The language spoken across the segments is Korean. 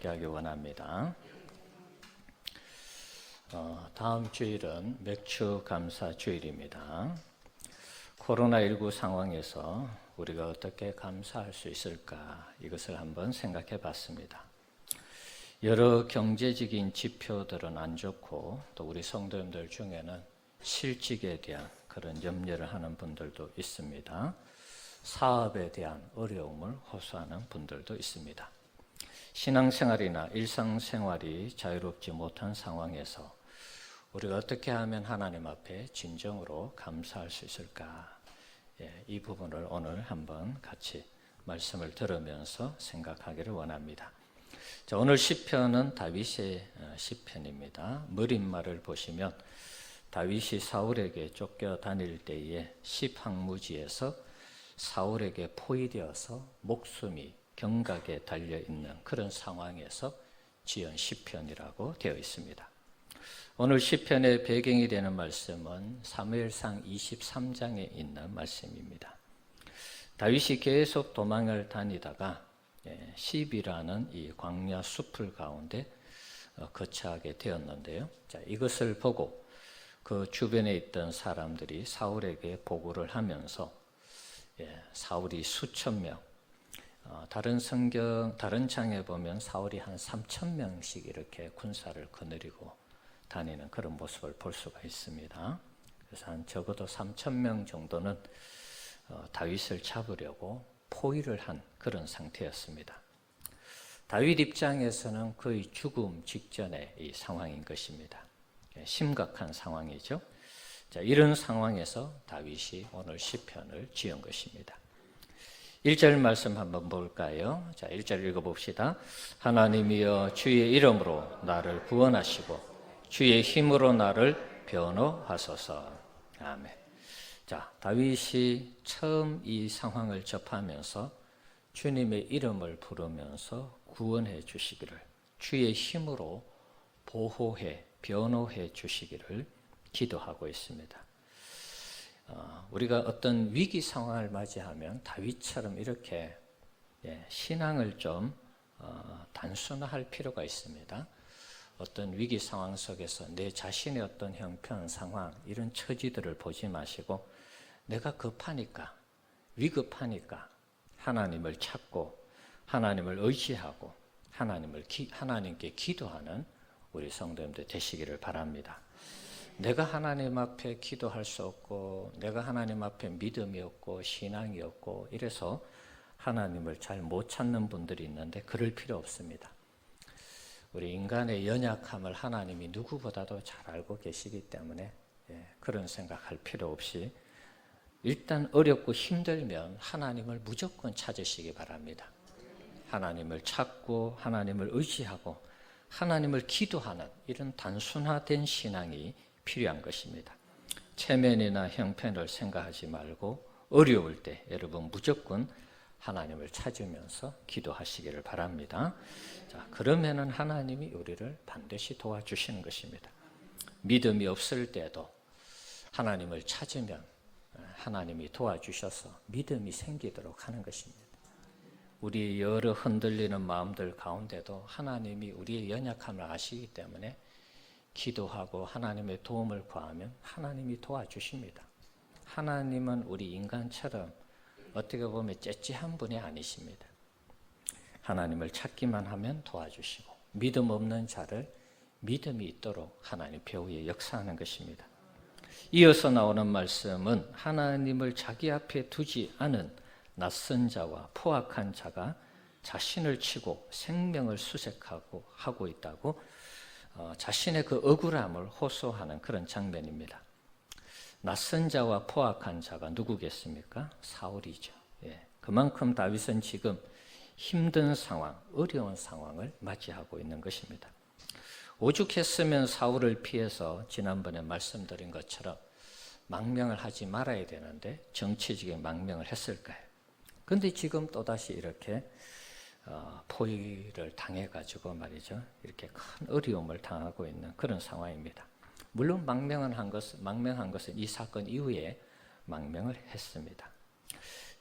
함께하기 원합니다. 다음 주일은 맥주 감사 주일입니다. 코로나19 상황에서 우리가 어떻게 감사할 수 있을까, 이것을 한번 생각해 봤습니다. 여러 경제적인 지표들은 안 좋고, 또 우리 성도님들 중에는 실직에 대한 그런 염려를 하는 분들도 있습니다. 사업에 대한 어려움을 호소하는 분들도 있습니다. 신앙생활이나 일상생활이 자유롭지 못한 상황에서 우리가 어떻게 하면 하나님 앞에 진정으로 감사할 수 있을까? 이 부분을 오늘 한번 같이 말씀을 들으면서 생각하기를 원합니다. 자, 오늘 시편은 다윗의 시편입니다. 머릿말을 보시면 다윗이 사울에게 쫓겨다닐 때에 시황무지에서 사울에게 포위되어서 목숨이 경각에 달려있는 그런 상황에서 지은 시편이라고 되어 있습니다. 오늘 시편의 배경이 되는 말씀은 사무엘상 23장에 있는 말씀입니다. 다윗이 계속 도망을 다니다가 시비라는 이 광야 숲을 가운데 거처하게 되었는데요. 자, 이것을 보고 그 주변에 있던 사람들이 사울에게 보고를 하면서 사울이 수천 명, 다른 장에 보면 사울이 한 3,000명씩 이렇게 군사를 거느리고 다니는 그런 모습을 볼 수가 있습니다. 그래서 한 적어도 3,000명 정도는 다윗을 잡으려고 포위를 한 그런 상태였습니다. 다윗 입장에서는 거의 죽음 직전의 이 상황인 것입니다. 심각한 상황이죠. 자, 이런 상황에서 다윗이 오늘 시편을 지은 것입니다. 1절 말씀 한번 볼까요? 자, 1절 읽어봅시다. 하나님이여 주의 이름으로 나를 구원하시고 주의 힘으로 나를 변호하소서. 아멘. 자, 다윗이 처음 이 상황을 접하면서 주님의 이름을 부르면서 구원해 주시기를, 주의 힘으로 보호해 변호해 주시기를 기도하고 있습니다. 우리가 어떤 위기 상황을 맞이하면 다윗처럼 이렇게 신앙을 좀 단순화할 필요가 있습니다. 어떤 위기 상황 속에서 내 자신의 어떤 형편, 상황, 이런 처지들을 보지 마시고 내가 급하니까, 위급하니까 하나님을 찾고 하나님을 의지하고 하나님께 기도하는 우리 성도님들 되시기를 바랍니다. 내가 하나님 앞에 기도할 수 없고 내가 하나님 앞에 믿음이 없고 신앙이 없고 이래서 하나님을 잘 못 찾는 분들이 있는데 그럴 필요 없습니다. 우리 인간의 연약함을 하나님이 누구보다도 잘 알고 계시기 때문에 그런 생각할 필요 없이 일단 어렵고 힘들면 하나님을 무조건 찾으시기 바랍니다. 하나님을 찾고 하나님을 의지하고 하나님을 기도하는 이런 단순화된 신앙이 필요한 것입니다. 체면이나 형편을 생각하지 말고 어려울 때 여러분 무조건 하나님을 찾으면서 기도하시기를 바랍니다. 자, 그러면은 하나님이 우리를 반드시 도와주시는 것입니다. 믿음이 없을 때도 하나님을 찾으면 하나님이 도와주셔서 믿음이 생기도록 하는 것입니다. 우리 여러 흔들리는 마음들 가운데도 하나님이 우리의 연약함을 아시기 때문에 기도하고 하나님의 도움을 구하면 하나님이 도와주십니다. 하나님은 우리 인간처럼 어떻게 보면 째째한 분이 아니십니다. 하나님을 찾기만 하면 도와주시고 믿음 없는 자를 믿음이 있도록 하나님 배후에 역사하는 것입니다. 이어서 나오는 말씀은 하나님을 자기 앞에 두지 않은 낯선 자와 포악한 자가 자신을 치고 생명을 수색하고 있다고 자신의 그 억울함을 호소하는 그런 장면입니다. 낯선 자와 포악한 자가 누구겠습니까? 사울이죠. 그만큼 다윗은 지금 힘든 상황, 어려운 상황을 맞이하고 있는 것입니다. 오죽했으면 사울을 피해서 지난번에 말씀드린 것처럼 망명을 하지 말아야 되는데 정치적인 망명을 했을까요? 그런데 지금 또다시 이렇게 포위를 당해가지고 말이죠. 이렇게 큰 어려움을 당하고 있는 그런 상황입니다. 물론 망명한 것은 이 사건 이후에 망명을 했습니다.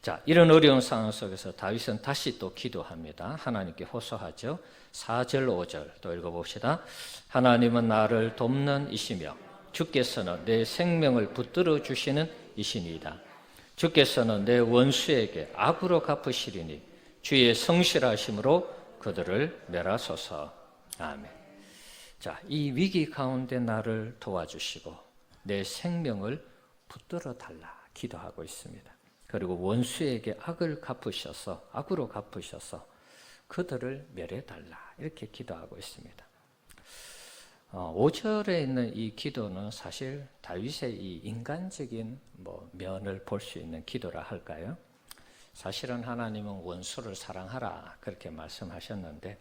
자, 이런 어려운 상황 속에서 다윗은 다시 또 기도합니다. 하나님께 호소하죠. 4절, 5절 또 읽어봅시다. 하나님은 나를 돕는 이시며 주께서는 내 생명을 붙들어 주시는 이시니이다. 주께서는 내 원수에게 악으로 갚으시리니 주의 성실하심으로 그들을 멸하소서. 아멘. 자, 이 위기 가운데 나를 도와주시고 내 생명을 붙들어 달라 기도하고 있습니다. 그리고 원수에게 악으로 갚으셔서 그들을 멸해달라 이렇게 기도하고 있습니다. 5절에 있는 이 기도는 사실 다윗의 이 인간적인 면을 볼 수 있는 기도라 할까요? 사실은 하나님은 원수를 사랑하라 그렇게 말씀하셨는데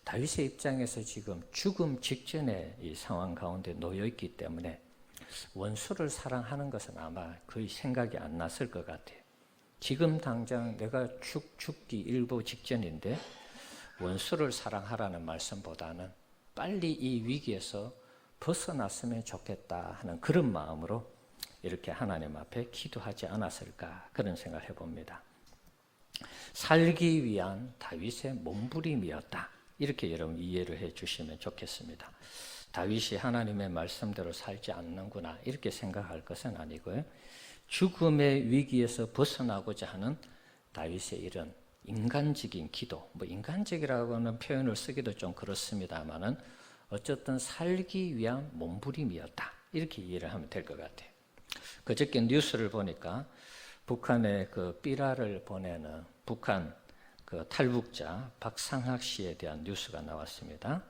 다윗의 입장에서 지금 죽음 직전의 이 상황 가운데 놓여 있기 때문에 원수를 사랑하는 것은 아마 거의 생각이 안 났을 것 같아요. 지금 당장 내가 죽기 일보 직전인데 원수를 사랑하라는 말씀보다는 빨리 이 위기에서 벗어났으면 좋겠다 하는 그런 마음으로 이렇게 하나님 앞에 기도하지 않았을까 그런 생각을 해봅니다. 살기 위한 다윗의 몸부림이었다. 이렇게 여러분 이해를 해 주시면 좋겠습니다. 다윗이 하나님의 말씀대로 살지 않는구나 이렇게 생각할 것은 아니고요. 죽음의 위기에서 벗어나고자 하는 다윗의 이런 인간적인 기도, 인간적이라고 하는 표현을 쓰기도 좀 그렇습니다만은 어쨌든 살기 위한 몸부림이었다 이렇게 이해를 하면 될 것 같아요. 그저께 뉴스를 보니까 북한의 그 삐라를 보내는 북한 그 탈북자 박상학 씨에 대한 뉴스가 나왔습니다.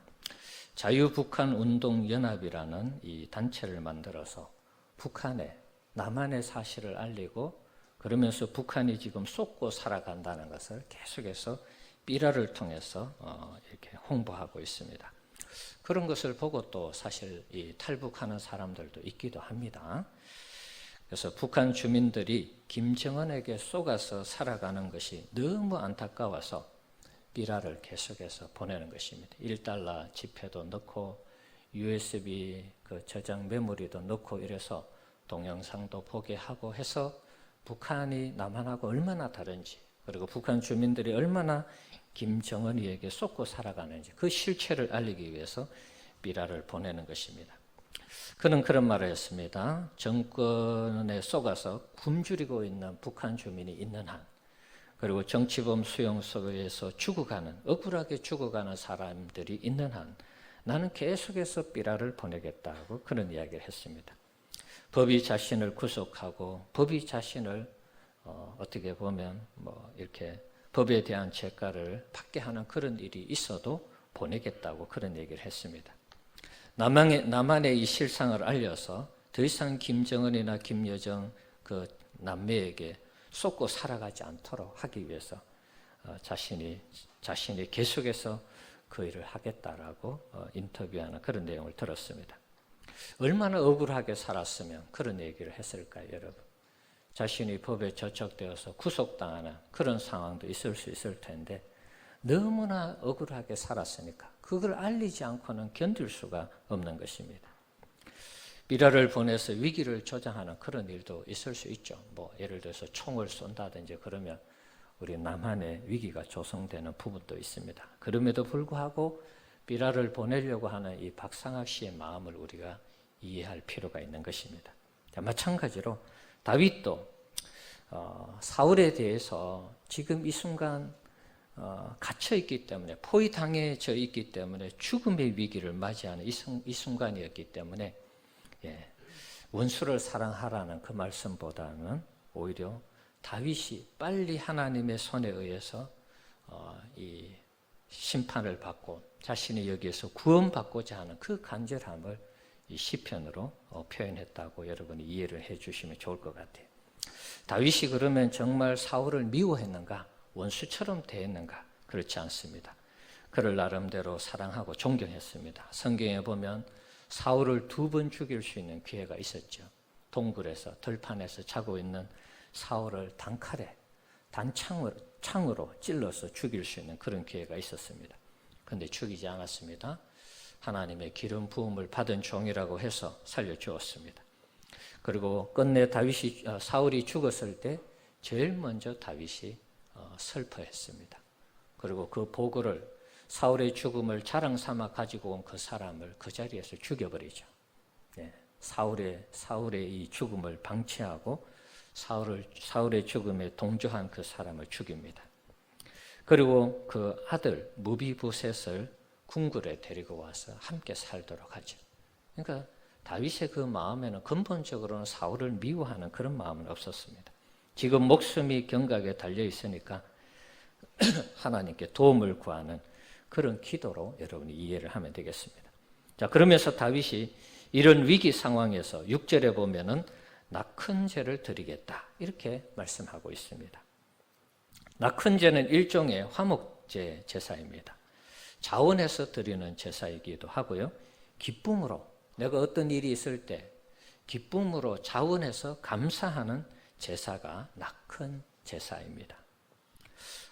자유북한운동연합이라는 이 단체를 만들어서 북한에 남한의 사실을 알리고 그러면서 북한이 지금 쏟고 살아간다는 것을 계속해서 삐라를 통해서 이렇게 홍보하고 있습니다. 그런 것을 보고 또 사실 이 탈북하는 사람들도 있기도 합니다. 그래서 북한 주민들이 김정은에게 속아서 살아가는 것이 너무 안타까워서 삐라를 계속해서 보내는 것입니다. 1달러 지폐도 넣고 USB 그 저장 메모리도 넣고 이래서 동영상도 보게 하고 해서 북한이 남한하고 얼마나 다른지 그리고 북한 주민들이 얼마나 김정은이에게 쏟고 살아가는지 그 실체를 알리기 위해서 삐라를 보내는 것입니다. 그는 그런 말을 했습니다. 정권에 속아서 굶주리고 있는 북한 주민이 있는 한 그리고 정치범 수용소에서 억울하게 죽어가는 사람들이 있는 한 나는 계속해서 삐라를 보내겠다고 그런 이야기를 했습니다. 법이 자신을 구속하고 법이 자신을 어떻게 보면 이렇게 법에 대한 죄가를 받게 하는 그런 일이 있어도 보내겠다고 그런 얘기를 했습니다. 남한의 이 실상을 알려서 더 이상 김정은이나 김여정 그 남매에게 쏟고 살아가지 않도록 하기 위해서 자신이 계속해서 그 일을 하겠다라고 인터뷰하는 그런 내용을 들었습니다. 얼마나 억울하게 살았으면 그런 얘기를 했을까요, 여러분? 자신이 법에 저촉되어서 구속당하는 그런 상황도 있을 수 있을 텐데 너무나 억울하게 살았으니까 그걸 알리지 않고는 견딜 수가 없는 것입니다. 삐라를 보내서 위기를 조장하는 그런 일도 있을 수 있죠. 예를 들어서 총을 쏜다든지 그러면 우리 남한의 위기가 조성되는 부분도 있습니다. 그럼에도 불구하고 삐라를 보내려고 하는 이 박상학 씨의 마음을 우리가 이해할 필요가 있는 것입니다. 마찬가지로 다윗도 사울에 대해서 지금 이 순간 갇혀 있기 때문에 포위당해져 있기 때문에 죽음의 위기를 맞이하는 이 순간이었기 때문에 원수를 사랑하라는 그 말씀보다는 오히려 다윗이 빨리 하나님의 손에 의해서 이 심판을 받고 자신이 여기에서 구원받고자 하는 그 간절함을 이 시편으로 표현했다고 여러분이 이해를 해 주시면 좋을 것 같아요. 다윗이 그러면 정말 사울을 미워했는가? 원수처럼 대했는가? 그렇지 않습니다. 그를 나름대로 사랑하고 존경했습니다. 성경에 보면 사울을 2번 죽일 수 있는 기회가 있었죠. 동굴에서 들판에서 자고 있는 사울을 창으로 찔러서 죽일 수 있는 그런 기회가 있었습니다. 그런데 죽이지 않았습니다. 하나님의 기름 부음을 받은 종이라고 해서 살려주었습니다. 그리고 끝내 사울이 죽었을 때 제일 먼저 다윗이 슬퍼했습니다. 그리고 그 보고를 사울의 죽음을 자랑 삼아 가지고 온 그 사람을 그 자리에서 죽여버리죠. 사울의 이 죽음을 방치하고 사울의 죽음에 동조한 그 사람을 죽입니다. 그리고 그 아들 무비보셋을 궁궐에 데리고 와서 함께 살도록 하죠. 그러니까 다윗의 그 마음에는 근본적으로는 사울을 미워하는 그런 마음은 없었습니다. 지금 목숨이 경각에 달려 있으니까 하나님께 도움을 구하는 그런 기도로 여러분이 이해를 하면 되겠습니다. 자, 그러면서 다윗이 이런 위기 상황에서 6절에 보면은 나 큰 죄를 드리겠다 이렇게 말씀하고 있습니다. 나 큰 죄는 일종의 화목제 제사입니다. 자원해서 드리는 제사이기도 하고요. 기쁨으로 내가 어떤 일이 있을 때 기쁨으로 자원해서 감사하는 제사가 나 큰 제사입니다.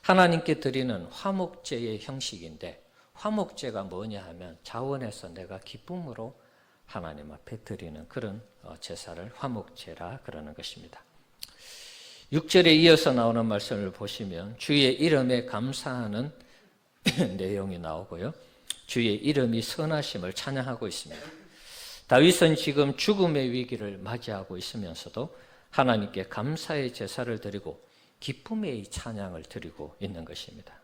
하나님께 드리는 화목제의 형식인데 화목제가 뭐냐 하면 자원해서 내가 기쁨으로 하나님 앞에 드리는 그런 제사를 화목제라 그러는 것입니다. 6절에 이어서 나오는 말씀을 보시면 주의 이름에 감사하는 내용이 나오고요. 주의 이름이 선하심을 찬양하고 있습니다. 다윗은 지금 죽음의 위기를 맞이하고 있으면서도 하나님께 감사의 제사를 드리고 기쁨의 찬양을 드리고 있는 것입니다.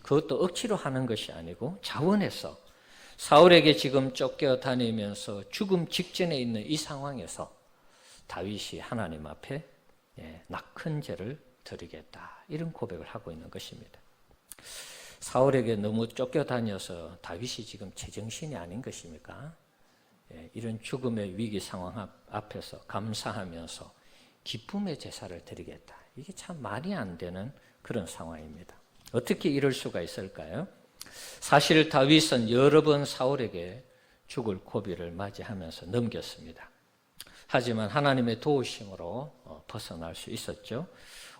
그것도 억지로 하는 것이 아니고 자원해서 사울에게 지금 쫓겨다니면서 죽음 직전에 있는 이 상황에서 다윗이 하나님 앞에 나 큰 죄를 드리겠다 이런 고백을 하고 있는 것입니다. 사울에게 너무 쫓겨다녀서 다윗이 지금 제정신이 아닌 것입니까? 이런 죽음의 위기 상황 앞에서 감사하면서 기쁨의 제사를 드리겠다. 이게 참 말이 안 되는 그런 상황입니다. 어떻게 이럴 수가 있을까요? 사실 다윗은 여러 번 사울에게 죽을 고비를 맞이하면서 넘겼습니다. 하지만 하나님의 도우심으로 벗어날 수 있었죠.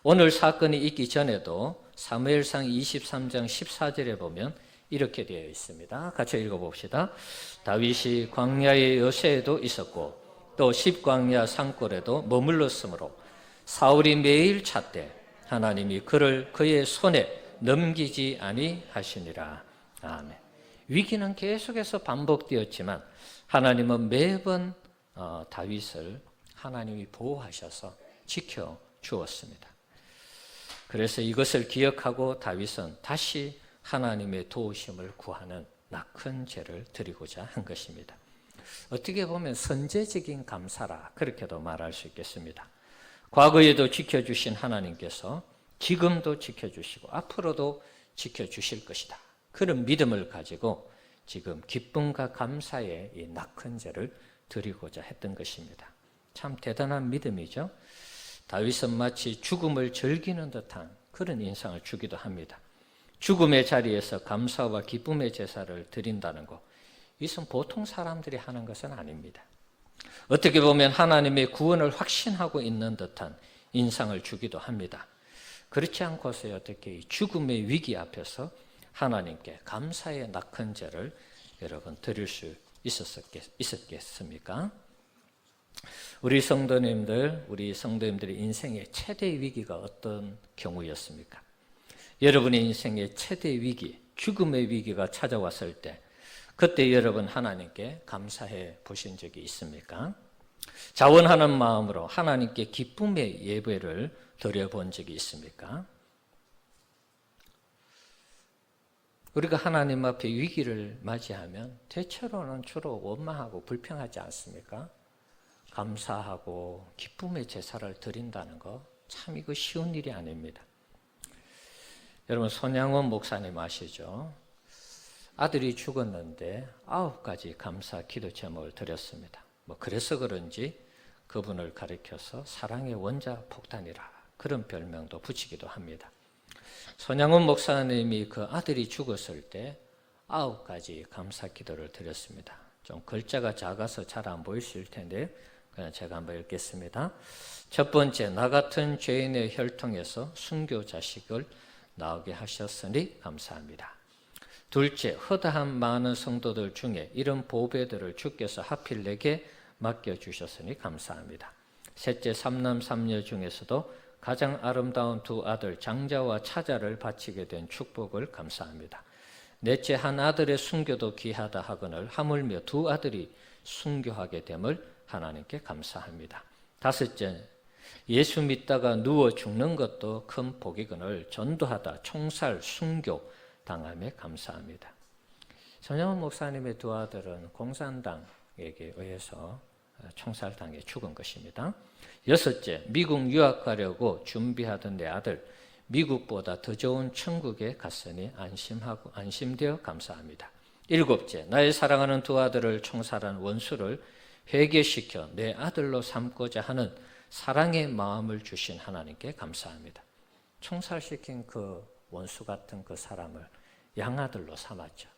오늘 사건이 있기 전에도 사무엘상 23장 14절에 보면 이렇게 되어 있습니다. 같이 읽어봅시다. 다윗이 광야의 여세에도 있었고 또 십광야 산골에도 머물렀으므로 사울이 매일 찾되 하나님이 그를 그의 손에 넘기지 아니하시니라. 아멘. 위기는 계속해서 반복되었지만 하나님은 매번 다윗을 하나님이 보호하셔서 지켜주었습니다. 그래서 이것을 기억하고 다윗은 다시 하나님의 도우심을 구하는 나 큰 죄를 드리고자 한 것입니다. 어떻게 보면 선제적인 감사라 그렇게도 말할 수 있겠습니다. 과거에도 지켜주신 하나님께서 지금도 지켜주시고 앞으로도 지켜주실 것이다. 그런 믿음을 가지고 지금 기쁨과 감사의 이 나 큰 죄를 드리고자 했던 것입니다. 참 대단한 믿음이죠. 다윗은 마치 죽음을 즐기는 듯한 그런 인상을 주기도 합니다. 죽음의 자리에서 감사와 기쁨의 제사를 드린다는 것, 이것은 보통 사람들이 하는 것은 아닙니다. 어떻게 보면 하나님의 구원을 확신하고 있는 듯한 인상을 주기도 합니다. 그렇지 않고서 어떻게 죽음의 위기 앞에서 하나님께 감사의 나 큰 죄를 여러분 드릴 수 있었겠습니까? 우리 성도님들의 인생의 최대 위기가 어떤 경우였습니까? 여러분의 인생의 최대 위기, 죽음의 위기가 찾아왔을 때 그때 여러분 하나님께 감사해 보신 적이 있습니까? 자원하는 마음으로 하나님께 기쁨의 예배를 드려본 적이 있습니까? 우리가 하나님 앞에 위기를 맞이하면 대체로는 주로 원망하고 불평하지 않습니까? 감사하고 기쁨의 제사를 드린다는 거 참 이거 쉬운 일이 아닙니다. 여러분 손양원 목사님 아시죠? 아들이 죽었는데 9가지 감사 기도 제목을 드렸습니다. 그래서 그런지 그분을 가리켜서 사랑의 원자 폭탄이라 그런 별명도 붙이기도 합니다. 손양원 목사님이 그 아들이 죽었을 때 9가지 감사 기도를 드렸습니다. 좀 글자가 작아서 잘 안 보이실 텐데 그냥 제가 한번 읽겠습니다. 첫 번째, 나 같은 죄인의 혈통에서 순교 자식을 나오게 하셨으니 감사합니다. 둘째, 허다한 많은 성도들 중에 이런 보배들을 주께서 하필 내게 맡겨주셨으니 감사합니다. 셋째, 삼남 삼녀 중에서도 가장 아름다운 두 아들 장자와 차자를 바치게 된 축복을 감사합니다. 넷째, 한 아들의 순교도 귀하다 하거늘 하물며 두 아들이 순교하게 됨을 하나님께 감사합니다. 다섯째, 예수 믿다가 누워 죽는 것도 큰 복이거늘 전도하다 총살 순교 당함에 감사합니다. 전영훈 목사님의 두 아들은 공산당에게 의해서 총살당해 죽은 것입니다. 여섯째, 미국 유학 가려고 준비하던 내 아들 미국보다 더 좋은 천국에 갔으니 안심되어 감사합니다. 일곱째, 나의 사랑하는 두 아들을 총살한 원수를 회개시켜 내 아들로 삼고자 하는 사랑의 마음을 주신 하나님께 감사합니다. 총살시킨 그 원수 같은 그 사람을 양아들로 삼았죠.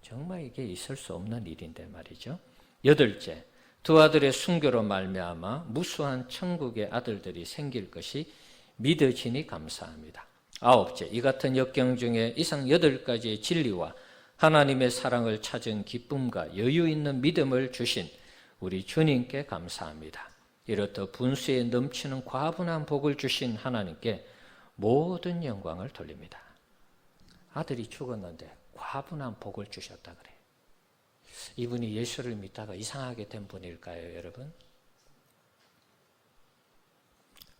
정말 이게 있을 수 없는 일인데 말이죠. 여덟째, 두 아들의 순교로 말미암아 무수한 천국의 아들들이 생길 것이 믿어지니 감사합니다. 아홉째, 이 같은 역경 중에 이상 8가지의 진리와 하나님의 사랑을 찾은 기쁨과 여유 있는 믿음을 주신 우리 주님께 감사합니다. 이렇듯 분수에 넘치는 과분한 복을 주신 하나님께 모든 영광을 돌립니다. 아들이 죽었는데 과분한 복을 주셨다 그래요. 이분이 예수를 믿다가 이상하게 된 분일까요, 여러분?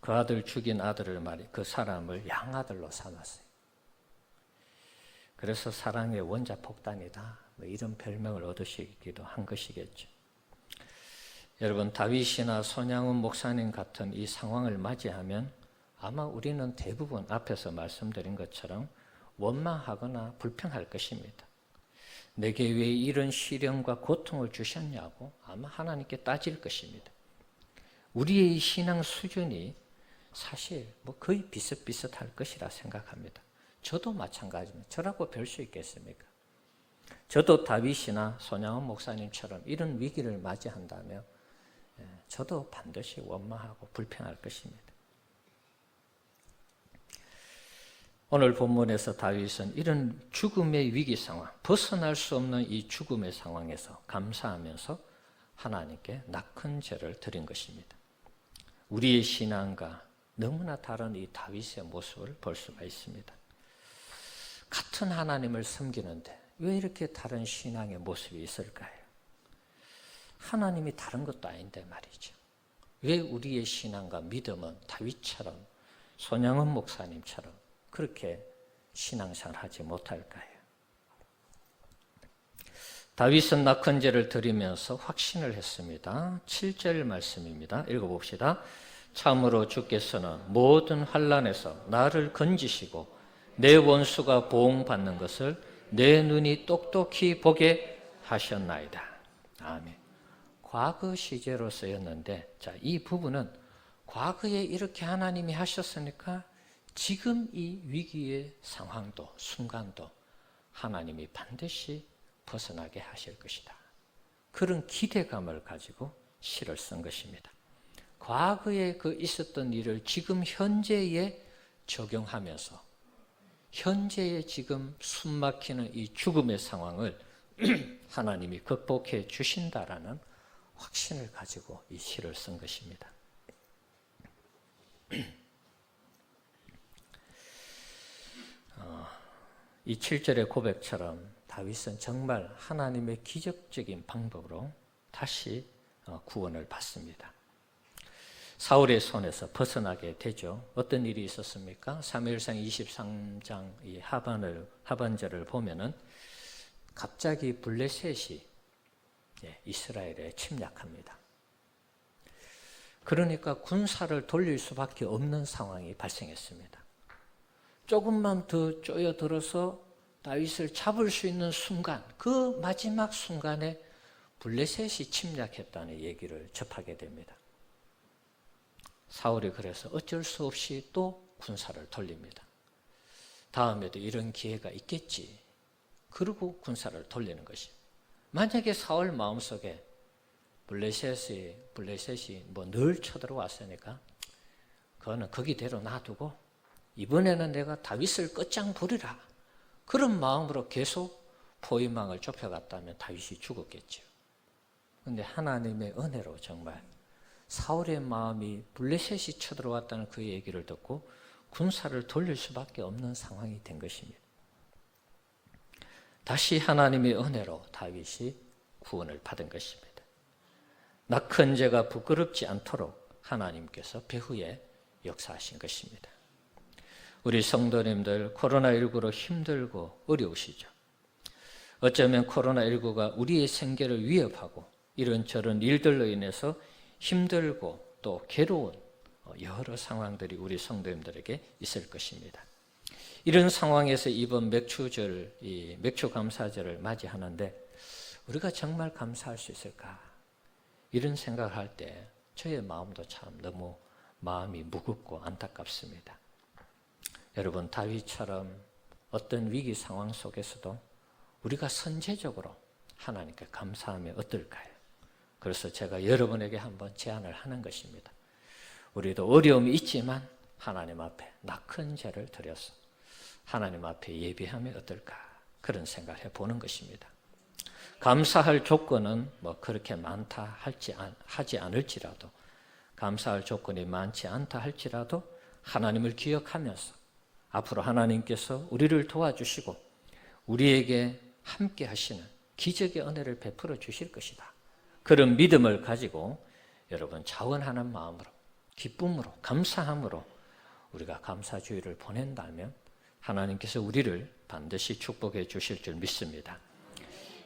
그 아들 죽인 아들을 그 사람을 양아들로 삼았어요. 그래서 사랑의 원자폭탄이다, 뭐 이런 별명을 얻으시기도 한 것이겠죠. 여러분, 다윗이나 손양훈 목사님 같은 이 상황을 맞이하면 아마 우리는 대부분 앞에서 말씀드린 것처럼 원망하거나 불평할 것입니다. 내게 왜 이런 시련과 고통을 주셨냐고 아마 하나님께 따질 것입니다. 우리의 신앙 수준이 사실 거의 비슷비슷할 것이라 생각합니다. 저도 마찬가지입니다. 저라고 별 수 있겠습니까? 저도 다윗이나 손양훈 목사님처럼 이런 위기를 맞이한다면 저도 반드시 원망하고 불평할 것입니다. 오늘 본문에서 다윗은 이런 죽음의 위기 상황, 벗어날 수 없는 이 죽음의 상황에서 감사하면서 하나님께 낮은 제를 드린 것입니다. 우리의 신앙과 너무나 다른 이 다윗의 모습을 볼 수가 있습니다. 같은 하나님을 섬기는데 왜 이렇게 다른 신앙의 모습이 있을까요? 하나님이 다른 것도 아닌데 말이죠. 왜 우리의 신앙과 믿음은 다윗처럼 손양훈 목사님처럼 그렇게 신앙생활을 하지 못할까요? 다윗은 낙헌제를 드리면서 확신을 했습니다. 7절 말씀입니다. 읽어봅시다. 참으로 주께서는 모든 환난에서 나를 건지시고 내 원수가 보응받는 것을 내 눈이 똑똑히 보게 하셨나이다. 아멘. 과거 시제로 쓰였는데, 자, 이 부분은 과거에 이렇게 하나님이 하셨으니까 지금 이 위기의 상황도 순간도 하나님이 반드시 벗어나게 하실 것이다. 그런 기대감을 가지고 시를 쓴 것입니다. 과거에 그 있었던 일을 지금 현재에 적용하면서 현재에 지금 숨막히는 이 죽음의 상황을 하나님이 극복해 주신다라는 확신을 가지고 이 시를 쓴 것입니다. 이 7절의 고백처럼 다윗은 정말 하나님의 기적적인 방법으로 다시 구원을 받습니다. 사울의 손에서 벗어나게 되죠. 어떤 일이 있었습니까? 사무엘상 23장 이 하반절을 보면은 갑자기 블레셋이 이스라엘에 침략합니다. 그러니까 군사를 돌릴 수밖에 없는 상황이 발생했습니다. 조금만 더 쪼여들어서 다윗을 잡을 수 있는 순간, 그 마지막 순간에 블레셋이 침략했다는 얘기를 접하게 됩니다. 사울이 그래서 어쩔 수 없이 또 군사를 돌립니다. 다음에도 이런 기회가 있겠지. 그리고 군사를 돌리는 것이. 만약에 사울 마음속에 블레셋이 늘 쳐들어왔으니까 그거는 거기대로 놔두고 이번에는 내가 다윗을 끝장 부리라. 그런 마음으로 계속 포위망을 좁혀갔다면 다윗이 죽었겠죠. 그런데 하나님의 은혜로 정말 사울의 마음이 블레셋이 쳐들어왔다는 그 얘기를 듣고 군사를 돌릴 수밖에 없는 상황이 된 것입니다. 다시 하나님의 은혜로 다윗이 구원을 받은 것입니다. 낙한 죄가 부끄럽지 않도록 하나님께서 배후에 역사하신 것입니다. 우리 성도님들 코로나19로 힘들고 어려우시죠? 어쩌면 코로나19가 우리의 생계를 위협하고 이런저런 일들로 인해서 힘들고 또 괴로운 여러 상황들이 우리 성도님들에게 있을 것입니다. 이런 상황에서 이번 맥추절, 이 맥추감사절을 맞이하는데 우리가 정말 감사할 수 있을까? 이런 생각을 할 때 저의 마음도 참 너무 마음이 무겁고 안타깝습니다. 여러분, 다윗처럼 어떤 위기 상황 속에서도 우리가 선제적으로 하나님께 감사하면 어떨까요? 그래서 제가 여러분에게 한번 제안을 하는 것입니다. 우리도 어려움이 있지만 하나님 앞에 낙한 죄를 드려서 하나님 앞에 예배하면 어떨까? 그런 생각을 해보는 것입니다. 감사할 조건은 뭐 그렇게 많다 하지 않을지라도, 감사할 조건이 많지 않다 할지라도 하나님을 기억하면서 앞으로 하나님께서 우리를 도와주시고 우리에게 함께 하시는 기적의 은혜를 베풀어 주실 것이다. 그런 믿음을 가지고 여러분 자원하는 마음으로, 기쁨으로, 감사함으로 우리가 감사주의를 보낸다면 하나님께서 우리를 반드시 축복해 주실 줄 믿습니다.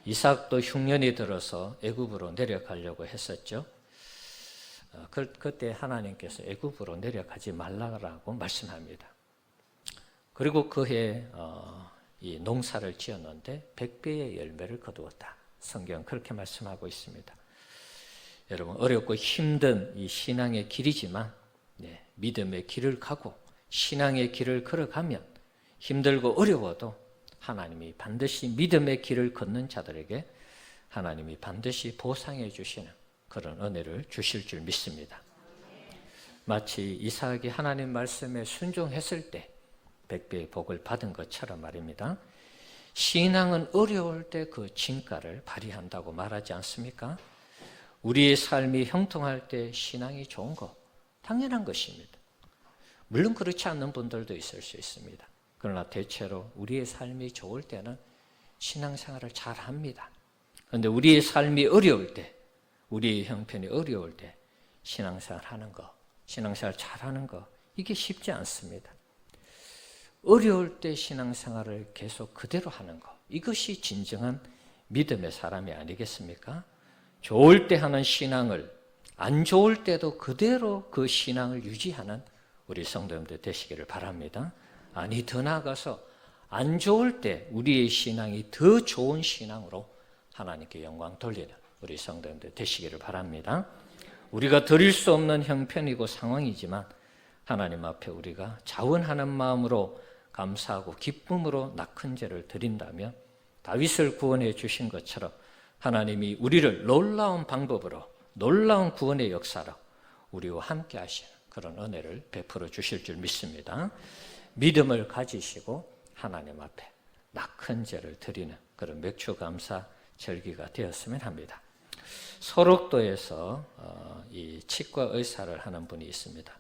이삭도 흉년이 들어서 애굽으로 내려가려고 했었죠. 그때 하나님께서 애굽으로 내려가지 말라고 말씀합니다. 그리고 그해 이 농사를 지었는데 100배의 열매를 거두었다. 성경 그렇게 말씀하고 있습니다. 여러분, 어렵고 힘든 이 신앙의 길이지만 믿음의 길을 가고 신앙의 길을 걸어가면 힘들고 어려워도 하나님이 반드시 믿음의 길을 걷는 자들에게 하나님이 반드시 보상해 주시는 그런 은혜를 주실 줄 믿습니다. 마치 이삭이 하나님 말씀에 순종했을 때 100배의 복을 받은 것처럼 말입니다. 신앙은 어려울 때 그 진가를 발휘한다고 말하지 않습니까? 우리의 삶이 형통할 때 신앙이 좋은 거 당연한 것입니다. 물론 그렇지 않는 분들도 있을 수 있습니다. 그러나 대체로 우리의 삶이 좋을 때는 신앙생활을 잘 합니다. 그런데 우리의 삶이 어려울 때, 우리의 형편이 어려울 때 신앙생활 하는 거, 신앙생활 잘하는 거 이게 쉽지 않습니다. 어려울 때 신앙생활을 계속 그대로 하는 거, 이것이 진정한 믿음의 사람이 아니겠습니까? 좋을 때 하는 신앙을 안 좋을 때도 그대로 그 신앙을 유지하는 우리 성도님들 되시기를 바랍니다. 아니, 더 나아가서 안 좋을 때 우리의 신앙이 더 좋은 신앙으로 하나님께 영광 돌리는 우리 성도님들 되시기를 바랍니다. 우리가 드릴 수 없는 형편이고 상황이지만 하나님 앞에 우리가 자원하는 마음으로 감사하고 기쁨으로 낙한 죄를 드린다면 다윗을 구원해 주신 것처럼 하나님이 우리를 놀라운 방법으로, 놀라운 구원의 역사로 우리와 함께 하시는 그런 은혜를 베풀어 주실 줄 믿습니다. 믿음을 가지시고 하나님 앞에 낙한 죄를 드리는 그런 맥추감사 절기가 되었으면 합니다. 소록도에서 이 치과 의사를 하는 분이 있습니다.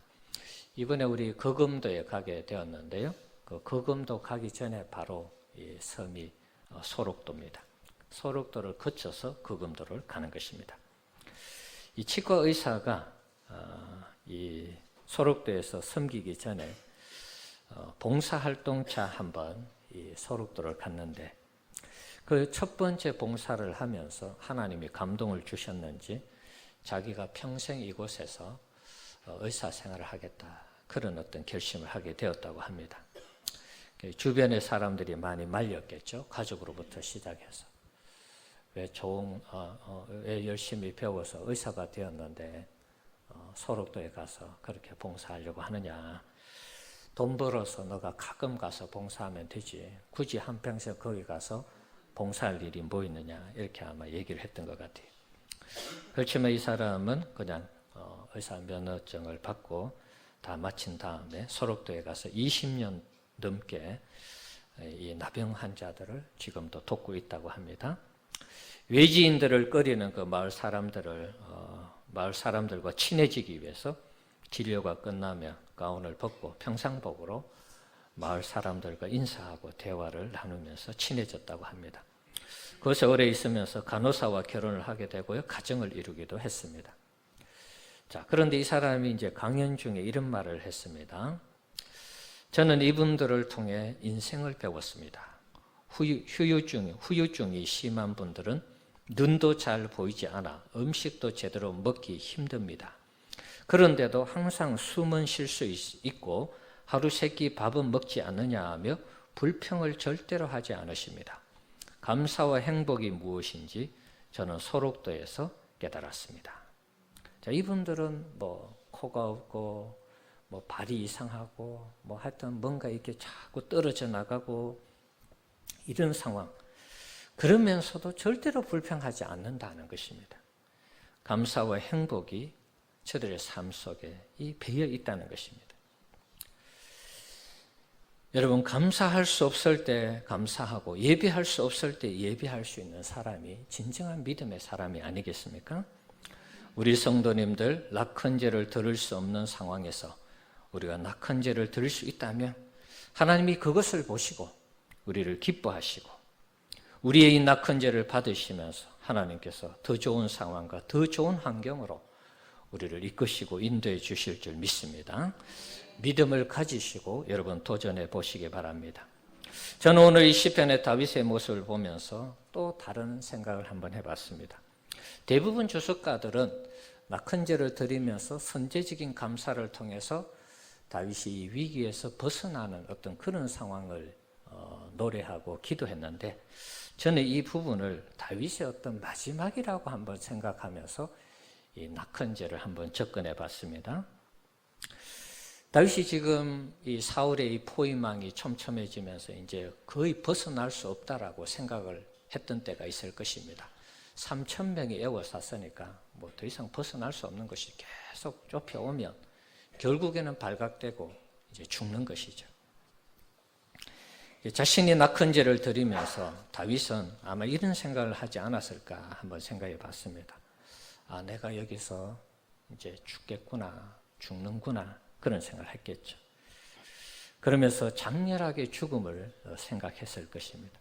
이번에 우리 거금도에 가게 되었는데요. 그 거금도 가기 전에 바로 이 섬이 소록도입니다. 소록도를 거쳐서 거금도를 가는 것입니다. 이 치과 의사가 이 소록도에서 섬기기 전에 봉사활동차 한번 이 소록도를 갔는데 그 첫 번째 봉사를 하면서 하나님이 감동을 주셨는지 자기가 평생 이곳에서 의사 생활을 하겠다, 그런 어떤 결심을 하게 되었다고 합니다. 주변의 사람들이 많이 말렸겠죠. 가족으로부터 시작해서 왜 열심히 배워서 의사가 되었는데 소록도에 가서 그렇게 봉사하려고 하느냐. 돈 벌어서 너가 가끔 가서 봉사하면 되지. 굳이 한평생 거기 가서 봉사할 일이 뭐 있느냐. 이렇게 아마 얘기를 했던 것 같아요. 그렇지만 이 사람은 그냥 의사 면허증을 받고 다 마친 다음에 소록도에 가서 20년 넘게 이 나병 환자들을 지금도 돕고 있다고 합니다. 외지인들을 꺼리는 그 마을 사람들을 마을 사람들과 친해지기 위해서 진료가 끝나면 가운을 벗고 평상복으로 마을 사람들과 인사하고 대화를 나누면서 친해졌다고 합니다. 그것에 오래 있으면서 간호사와 결혼을 하게 되고요. 가정을 이루기도 했습니다. 자, 그런데 이 사람이 이제 강연 중에 이런 말을 했습니다. 저는 이분들을 통해 인생을 배웠습니다. 후유증이 심한 분들은 눈도 잘 보이지 않아 음식도 제대로 먹기 힘듭니다. 그런데도 항상 숨은 쉴 수 있고 하루 세 끼 밥은 먹지 않느냐 하며 불평을 절대로 하지 않으십니다. 감사와 행복이 무엇인지 저는 소록도에서 깨달았습니다. 자, 이분들은 뭐 코가 없고 뭐 발이 이상하고 뭐 하여튼 뭔가 이렇게 자꾸 떨어져 나가고 이런 상황, 그러면서도 절대로 불평하지 않는다는 것입니다. 감사와 행복이 저들의 삶 속에 배어 있다는 것입니다. 여러분, 감사할 수 없을 때 감사하고 예배할 수 없을 때 예배할 수 있는 사람이 진정한 믿음의 사람이 아니겠습니까? 우리 성도님들 낙헌제를 들을 수 없는 상황에서 우리가 낙헌제를 들을 수 있다면 하나님이 그것을 보시고 우리를 기뻐하시고 우리의 이 낙헌제를 받으시면서 하나님께서 더 좋은 상황과 더 좋은 환경으로 우리를 이끄시고 인도해 주실 줄 믿습니다. 믿음을 가지시고 여러분 도전해 보시기 바랍니다. 저는 오늘 이 시편의 다윗의 모습을 보면서 또 다른 생각을 한번 해봤습니다. 대부분 주석가들은 낙헌제를 드리면서 선제적인 감사를 통해서 다윗이 이 위기에서 벗어나는 어떤 그런 상황을 노래하고 기도했는데, 저는 이 부분을 다윗의 어떤 마지막이라고 한번 생각하면서 이 낙헌제를 한번 접근해 봤습니다. 다윗이 지금 이 사울의 이 포위망이 촘촘해지면서 이제 거의 벗어날 수 없다라고 생각을 했던 때가 있을 것입니다. 3,000명이 에워쌌으니까 뭐 더 이상 벗어날 수 없는 것이 계속 좁혀오면 결국에는 발각되고 이제 죽는 것이죠. 자신이 낙헌제를 드리면서 다윗은 아마 이런 생각을 하지 않았을까 한번 생각해 봤습니다. 아, 내가 여기서 이제 죽겠구나, 죽는구나, 그런 생각을 했겠죠. 그러면서 장렬하게 죽음을 생각했을 것입니다.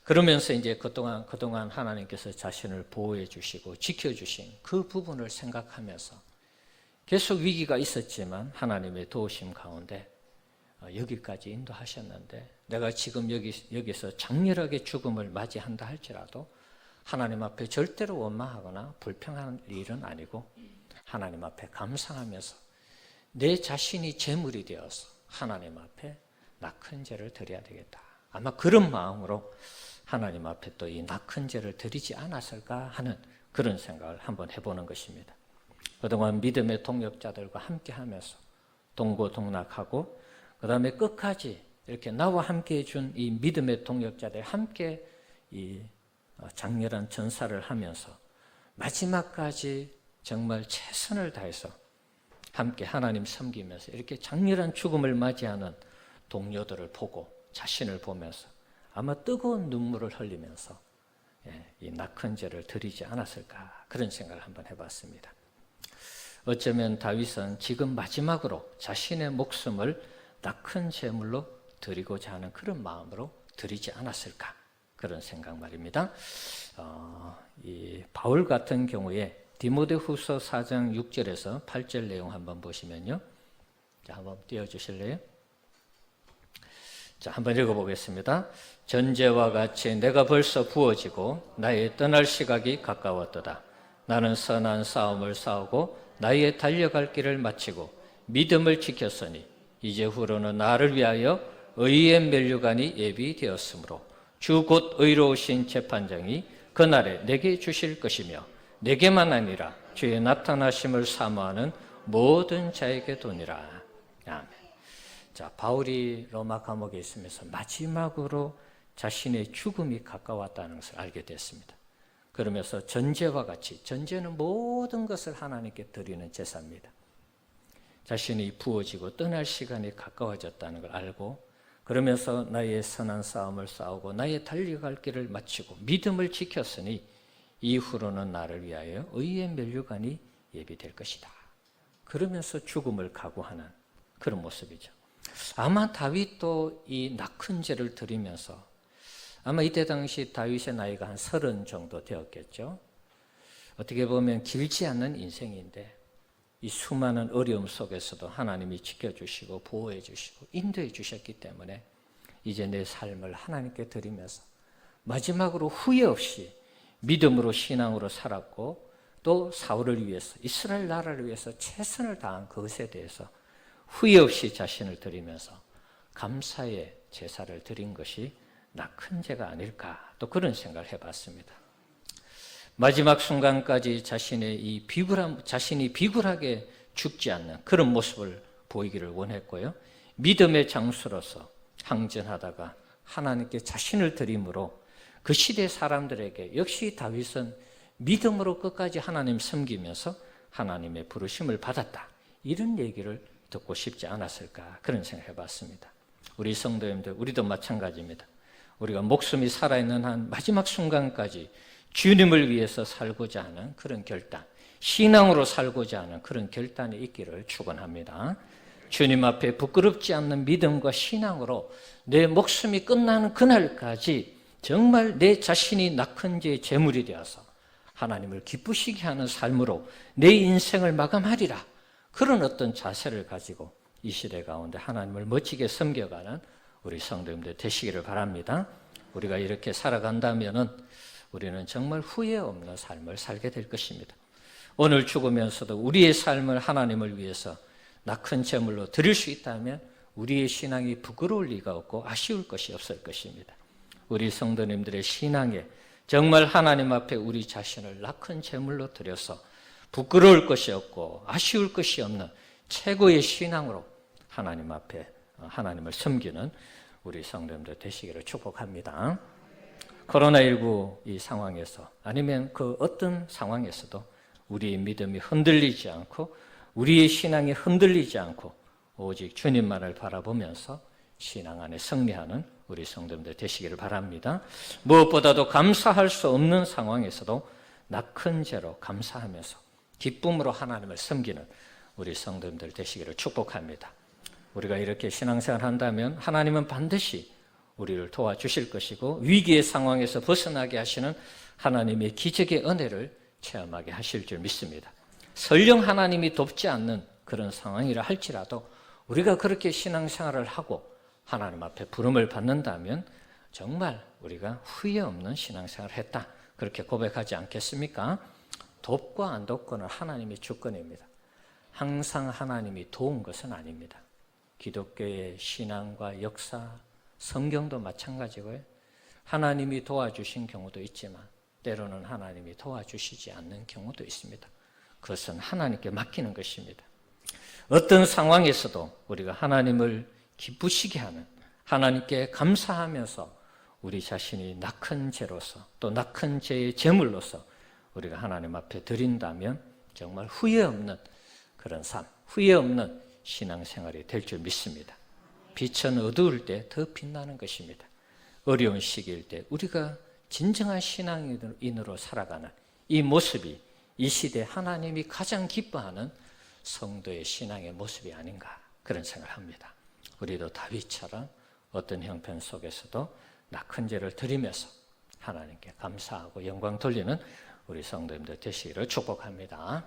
그러면서 이제 그동안 하나님께서 자신을 보호해 주시고 지켜주신 그 부분을 생각하면서 계속 위기가 있었지만 하나님의 도우심 가운데 여기까지 인도하셨는데 내가 지금 여기서 장렬하게 죽음을 맞이한다 할지라도 하나님 앞에 절대로 원망하거나 불평할 일은 아니고 하나님 앞에 감사하면서 내 자신이 제물이 되어서 하나님 앞에 낙헌제를 드려야 되겠다. 아마 그런 마음으로 하나님 앞에 또 이 낙헌제를 드리지 않았을까 하는 그런 생각을 한번 해보는 것입니다. 그동안 믿음의 동역자들과 함께 하면서 동고동락하고 그 다음에 끝까지 이렇게 나와 함께 해준 이 믿음의 동역자들 함께 이 장렬한 전사를 하면서 마지막까지 정말 최선을 다해서 함께 하나님 섬기면서 이렇게 장렬한 죽음을 맞이하는 동료들을 보고 자신을 보면서 아마 뜨거운 눈물을 흘리면서 이 낙헌제를 드리지 않았을까 그런 생각을 한번 해봤습니다. 어쩌면 다윗은 지금 마지막으로 자신의 목숨을 낙헌제물로 드리고자 하는 그런 마음으로 드리지 않았을까 그런 생각 말입니다. 이 바울 같은 경우에 디모데후서 4장 6절에서 8절 내용 한번 보시면요. 자, 한번 띄워주실래요? 자, 한번 읽어보겠습니다. 전제와 같이 내가 벌써 부어지고 나의 떠날 시각이 가까웠도다. 나는 선한 싸움을 싸우고 나의 달려갈 길을 마치고 믿음을 지켰으니 이제후로는 나를 위하여 의의 면류관이 예비되었으므로 주 곧 의로우신 재판장이 그날에 내게 주실 것이며 내게만 아니라 주의 나타나심을 사모하는 모든 자에게 도니라. 아멘. 자, 바울이 로마 감옥에 있으면서 마지막으로 자신의 죽음이 가까웠다는 것을 알게 됐습니다. 그러면서 전제와 같이, 전제는 모든 것을 하나님께 드리는 제사입니다. 자신이 부어지고 떠날 시간이 가까워졌다는 걸 알고 그러면서 나의 선한 싸움을 싸우고 나의 달려갈 길을 마치고 믿음을 지켰으니 이후로는 나를 위하여 의의 면류관이 예비될 것이다. 그러면서 죽음을 각오하는 그런 모습이죠. 아마 다윗도 이 낙헌 제를 드리면서 아마 이때 당시 다윗의 나이가 한 30 정도 되었겠죠. 어떻게 보면 길지 않는 인생인데 이 수많은 어려움 속에서도 하나님이 지켜주시고 보호해 주시고 인도해 주셨기 때문에 이제 내 삶을 하나님께 드리면서 마지막으로 후회 없이 믿음으로 신앙으로 살았고 또 사울을 위해서 이스라엘 나라를 위해서 최선을 다한 그것에 대해서 후회 없이 자신을 드리면서 감사의 제사를 드린 것이 낙헌 제가 아닐까 또 그런 생각을 해봤습니다. 마지막 순간까지 자신이 비굴하게 죽지 않는 그런 모습을 보이기를 원했고요. 믿음의 장수로서 항전하다가 하나님께 자신을 드림으로 그 시대 사람들에게 역시 다윗은 믿음으로 끝까지 하나님 섬기면서 하나님의 부르심을 받았다. 이런 얘기를 듣고 싶지 않았을까 그런 생각을 해봤습니다. 우리 성도님들 우리도 마찬가지입니다. 우리가 목숨이 살아있는 한 마지막 순간까지 주님을 위해서 살고자 하는 그런 결단, 신앙으로 살고자 하는 그런 결단이 있기를 축원합니다. 주님 앞에 부끄럽지 않는 믿음과 신앙으로 내 목숨이 끝나는 그날까지 정말 내 자신이 낙헌제의 제물이 되어서 하나님을 기쁘시게 하는 삶으로 내 인생을 마감하리라. 그런 어떤 자세를 가지고 이 시대 가운데 하나님을 멋지게 섬겨가는 우리 성도님들 되시기를 바랍니다. 우리가 이렇게 살아간다면은 우리는 정말 후회 없는 삶을 살게 될 것입니다. 오늘 죽으면서도 우리의 삶을 하나님을 위해서 낙헌 제물로 드릴 수 있다면 우리의 신앙이 부끄러울 리가 없고 아쉬울 것이 없을 것입니다. 우리 성도님들의 신앙에 정말 하나님 앞에 우리 자신을 낙헌 제물로 드려서 부끄러울 것이 없고 아쉬울 것이 없는 최고의 신앙으로 하나님 앞에 하나님을 섬기는 우리 성도님들 되시기를 축복합니다. 코로나19 이 상황에서 아니면 그 어떤 상황에서도 우리의 믿음이 흔들리지 않고 우리의 신앙이 흔들리지 않고 오직 주님만을 바라보면서 신앙 안에 승리하는 우리 성도님들 되시기를 바랍니다. 무엇보다도 감사할 수 없는 상황에서도 낙헌제로 감사하면서 기쁨으로 하나님을 섬기는 우리 성도님들 되시기를 축복합니다. 우리가 이렇게 신앙생활 한다면 하나님은 반드시 우리를 도와주실 것이고 위기의 상황에서 벗어나게 하시는 하나님의 기적의 은혜를 체험하게 하실 줄 믿습니다. 설령 하나님이 돕지 않는 그런 상황이라 할지라도 우리가 그렇게 신앙생활을 하고 하나님 앞에 부름을 받는다면 정말 우리가 후회 없는 신앙생활을 했다. 그렇게 고백하지 않겠습니까? 돕고 안 돕고는 하나님의 주권입니다. 항상 하나님이 도운 것은 아닙니다. 기독교의 신앙과 역사, 성경도 마찬가지고요. 하나님이 도와주신 경우도 있지만 때로는 하나님이 도와주시지 않는 경우도 있습니다. 그것은 하나님께 맡기는 것입니다. 어떤 상황에서도 우리가 하나님을 기쁘시게 하는 하나님께 감사하면서 우리 자신이 낙헌제로서 또 낙헌제의 제물로서 우리가 하나님 앞에 드린다면 정말 후회 없는 그런 삶, 후회 없는 신앙생활이 될 줄 믿습니다. 빛은 어두울 때 더 빛나는 것입니다. 어려운 시기일 때 우리가 진정한 신앙인으로 살아가는 이 모습이 이 시대 하나님이 가장 기뻐하는 성도의 신앙의 모습이 아닌가 그런 생각을 합니다. 우리도 다윗처럼 어떤 형편 속에서도 낙헌제를 드리면서 하나님께 감사하고 영광 돌리는 우리 성도님들 되시기를 축복합니다.